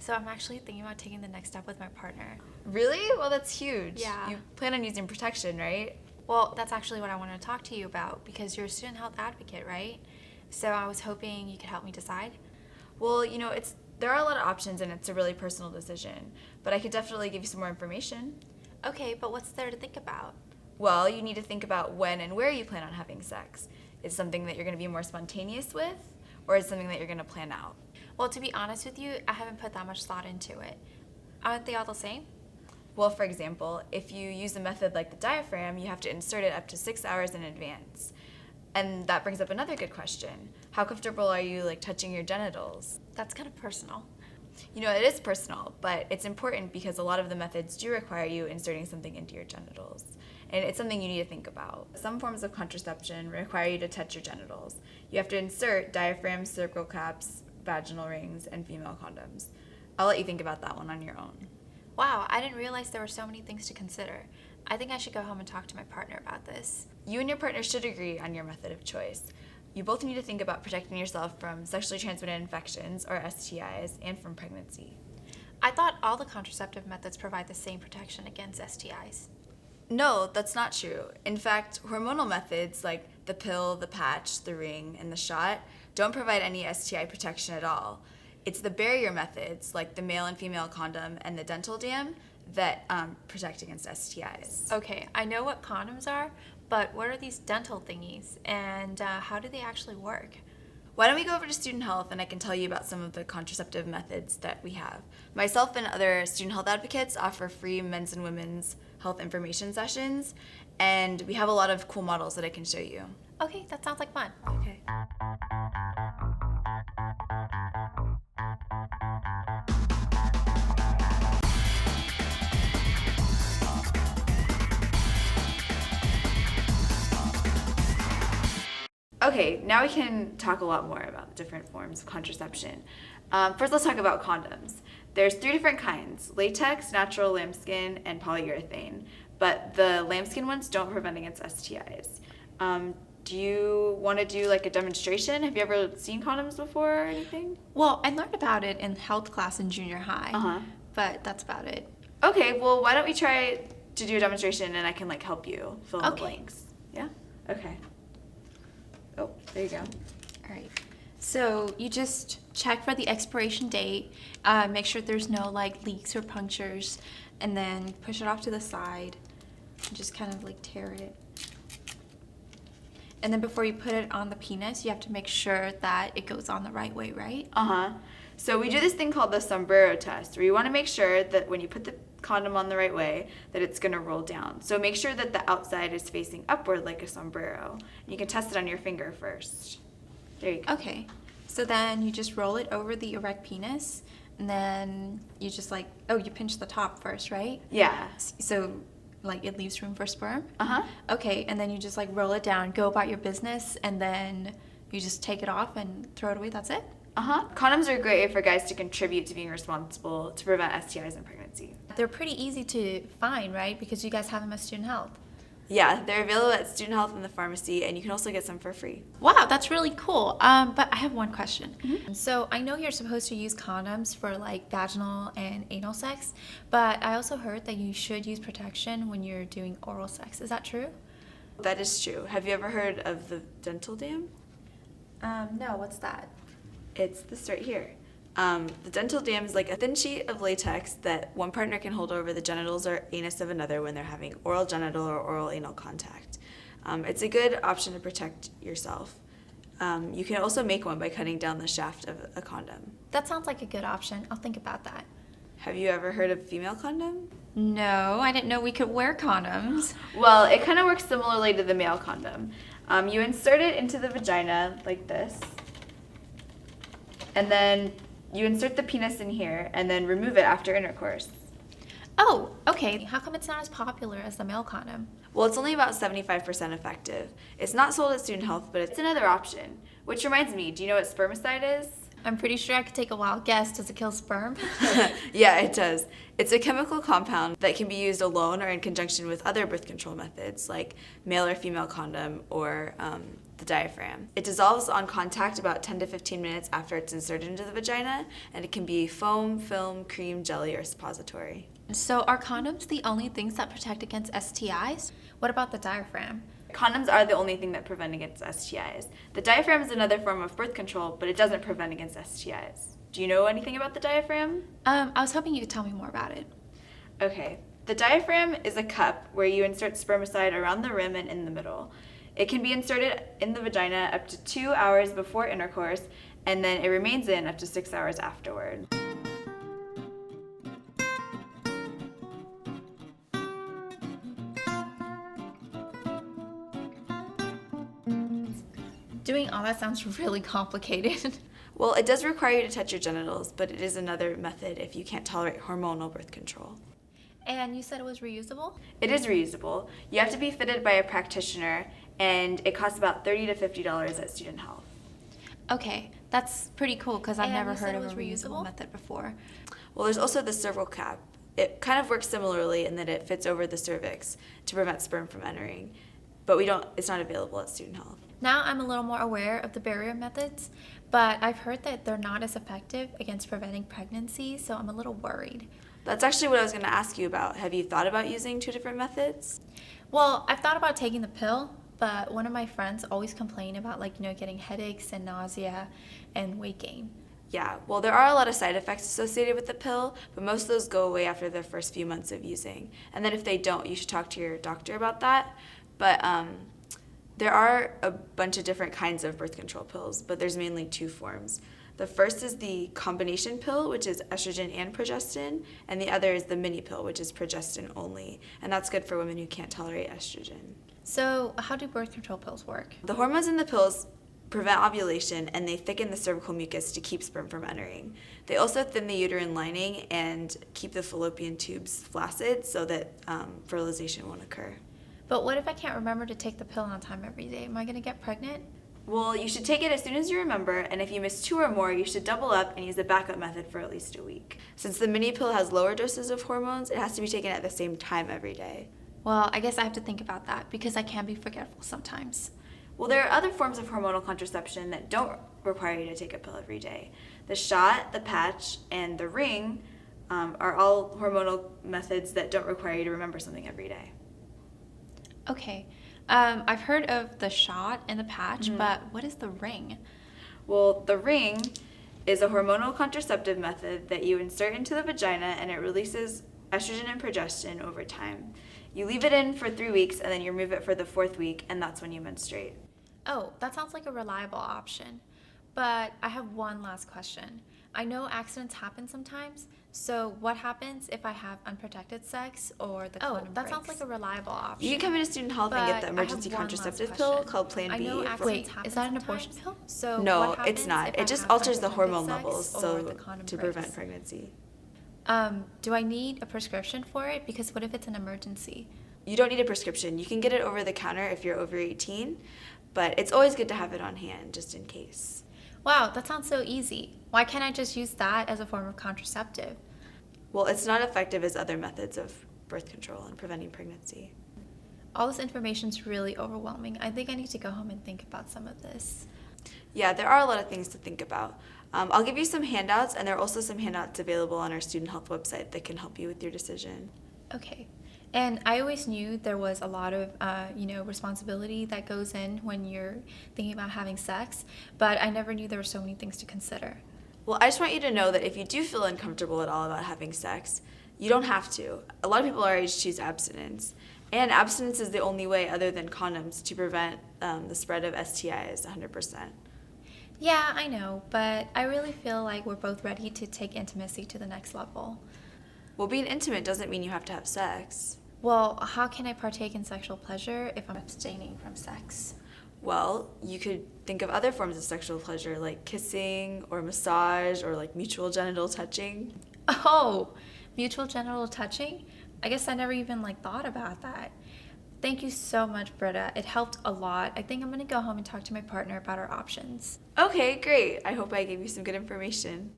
so I'm actually thinking about taking the next step with my partner. Really? Well, that's huge. Yeah. You plan on using protection, right? Well, that's actually what I want to talk to you about because you're a student health advocate, right? So I was hoping you could help me decide. Well, there are a lot of options and it's a really personal decision, but I could definitely give you some more information. Okay, but what's there to think about? Well, you need to think about when and where you plan on having sex. Is it something that you're going to be more spontaneous with, or is it something that you're going to plan out? Well, to be honest with you, I haven't put that much thought into it. Aren't they all the same? Well, for example, if you use a method like the diaphragm, you have to insert it up to 6 hours in advance. And that brings up another good question. How comfortable are you touching your genitals? That's kind of personal. It is personal, but it's important because a lot of the methods do require you inserting something into your genitals. And it's something you need to think about. Some forms of contraception require you to touch your genitals. You have to insert diaphragms, cervical caps, vaginal rings, and female condoms. I'll let you think about that one on your own. Wow, I didn't realize there were so many things to consider. I think I should go home and talk to my partner about this. You and your partner should agree on your method of choice. You both need to think about protecting yourself from sexually transmitted infections, or STIs, and from pregnancy. I thought all the contraceptive methods provide the same protection against STIs. No, that's not true. In fact, hormonal methods like the pill, the patch, the ring, and the shot don't provide any STI protection at all. It's the barrier methods like the male and female condom and the dental dam that protect against STIs. Okay, I know what condoms are, but what are these dental thingies, and how do they actually work? Why don't we go over to student health and I can tell you about some of the contraceptive methods that we have. Myself and other student health advocates offer free men's and women's health information sessions, and we have a lot of cool models that I can show you. Okay, that sounds like fun. Okay. Okay, now we can talk a lot more about different forms of contraception. First, let's talk about condoms. There's 3 different kinds: latex, natural lambskin, and polyurethane. But the lambskin ones don't prevent against STIs. Do you want to do a demonstration? Have you ever seen condoms before or anything? Well, I learned about it in health class in junior high, but that's about it. Okay, well, why don't we try to do a demonstration and I can help you fill in the blanks. Yeah? Okay. Oh, there you go. All right. So you just check for the expiration date, make sure there's no leaks or punctures, and then push it off to the side and just kind of tear it. And then before you put it on the penis, you have to make sure that it goes on the right way, right? So we do this thing called the sombrero test, where you want to make sure that when you put the condom on the right way, that it's going to roll down. So make sure that the outside is facing upward like a sombrero. You can test it on your finger first. There you go. Okay. So then you just roll it over the erect penis, and then you just you pinch the top first, right? Yeah. So it leaves room for sperm? Okay, and then you just roll it down, go about your business, and then you just take it off and throw it away. That's it? Condoms are a great way for guys to contribute to being responsible to prevent STIs in pregnancy. They're pretty easy to find, right? Because you guys have them at student health. Yeah, they're available at student health and the pharmacy, and you can also get some for free. Wow, that's really cool. But I have one question. So I know you're supposed to use condoms for vaginal and anal sex, but I also heard that you should use protection when you're doing oral sex. Is that true? That is true. Have you ever heard of the dental dam? No, what's that? It's this right here. The dental dam is a thin sheet of latex that one partner can hold over the genitals or anus of another when they're having oral genital or oral anal contact. It's a good option to protect yourself. You can also make one by cutting down the shaft of a condom. That sounds like a good option. I'll think about that. Have you ever heard of female condom? No, I didn't know we could wear condoms. Well, it kind of works similarly to the male condom. You insert it into the vagina like this, and then you insert the penis in here and then remove it after intercourse. Oh, okay. How come it's not as popular as the male condom? Well, it's only about 75% effective. It's not sold at student health, but it's another option. Which reminds me, do you know what spermicide is? I'm pretty sure I could take a wild guess. Does it kill sperm? Yeah, it does. It's a chemical compound that can be used alone or in conjunction with other birth control methods like male or female condom or the diaphragm. It dissolves on contact about 10 to 15 minutes after it's inserted into the vagina, and it can be foam, film, cream, jelly, or suppository. So are condoms the only things that protect against STIs? What about the diaphragm? Condoms are the only thing that prevent against STIs. The diaphragm is another form of birth control, but it doesn't prevent against STIs. Do you know anything about the diaphragm? I was hoping you could tell me more about it. Okay. The diaphragm is a cup where you insert spermicide around the rim and in the middle. It can be inserted in the vagina up to 2 hours before intercourse, and then it remains in up to 6 hours afterward. Doing all that sounds really complicated. Well, it does require you to touch your genitals, but it is another method if you can't tolerate hormonal birth control. And you said it was reusable? It is reusable. You have to be fitted by a practitioner, and it costs about $30 to $50 at Student Health. Okay, that's pretty cool because I've never heard of a reusable reusable method before. Well, there's also the cervical cap. It kind of works similarly in that it fits over the cervix to prevent sperm from entering, but it's not available at Student Health. Now I'm a little more aware of the barrier methods, but I've heard that they're not as effective against preventing pregnancy, so I'm a little worried. That's actually what I was going to ask you about. Have you thought about using 2 different methods? Well, I've thought about taking the pill, but one of my friends always complain about getting headaches and nausea and weight gain. Yeah, well, there are a lot of side effects associated with the pill, but most of those go away after the first few months of using. And then if they don't, you should talk to your doctor about that. But there are a bunch of different kinds of birth control pills, but there's mainly 2 forms. The first is the combination pill, which is estrogen and progestin, and the other is the mini pill, which is progestin only, and that's good for women who can't tolerate estrogen. So how do birth control pills work? The hormones in the pills prevent ovulation, and they thicken the cervical mucus to keep sperm from entering. They also thin the uterine lining and keep the fallopian tubes flaccid so that fertilization won't occur. But what if I can't remember to take the pill on time every day? Am I going to get pregnant? Well, you should take it as soon as you remember, and if you miss 2 or more, you should double up and use the backup method for at least a week. Since the mini pill has lower doses of hormones, it has to be taken at the same time every day. Well, I guess I have to think about that because I can be forgetful sometimes. Well, there are other forms of hormonal contraception that don't require you to take a pill every day. The shot, the patch, and the ring are all hormonal methods that don't require you to remember something every day. Okay. I've heard of the shot and the patch, but what is the ring? Well, the ring is a hormonal contraceptive method that you insert into the vagina, and it releases estrogen and progestin over time. You leave it in for 3 weeks, and then you remove it for the 4th week, and that's when you menstruate. Oh, that sounds like a reliable option. But I have one last question. I know accidents happen sometimes, so what happens if I have unprotected sex or the condom breaks? sounds like a reliable option. You can come into Student Health and get the But I have emergency one last contraceptive question. pill called Plan B. I know accidents happen Is that an sometimes, abortion pill? So No, what it's happens not. if It I just have alters the unprotected hormone sex levels or the condom to breaks? prevent pregnancy. Do I need a prescription for it? Because what if it's an emergency? You don't need a prescription. You can get it over the counter if you're over 18, but it's always good to have it on hand just in case. Wow, that sounds so easy. Why can't I just use that as a form of contraceptive? Well, it's not effective as other methods of birth control and preventing pregnancy. All this information is really overwhelming. I think I need to go home and think about some of this. Yeah, there are a lot of things to think about. I'll give you some handouts, and there are also some handouts available on our Student Health website that can help you with your decision. Okay. And I always knew there was a lot of, responsibility that goes in when you're thinking about having sex, but I never knew there were so many things to consider. Well, I just want you to know that if you do feel uncomfortable at all about having sex, you don't have to. A lot of people our age choose abstinence, and abstinence is the only way other than condoms to prevent the spread of STIs 100%. Yeah, I know, but I really feel like we're both ready to take intimacy to the next level. Well, being intimate doesn't mean you have to have sex. Well, how can I partake in sexual pleasure if I'm abstaining from sex? Well, you could think of other forms of sexual pleasure like kissing or massage or like mutual genital touching. Oh, mutual genital touching? I guess I never even thought about that. Thank you so much, Britta. It helped a lot. I think I'm going to go home and talk to my partner about our options. Okay, great. I hope I gave you some good information.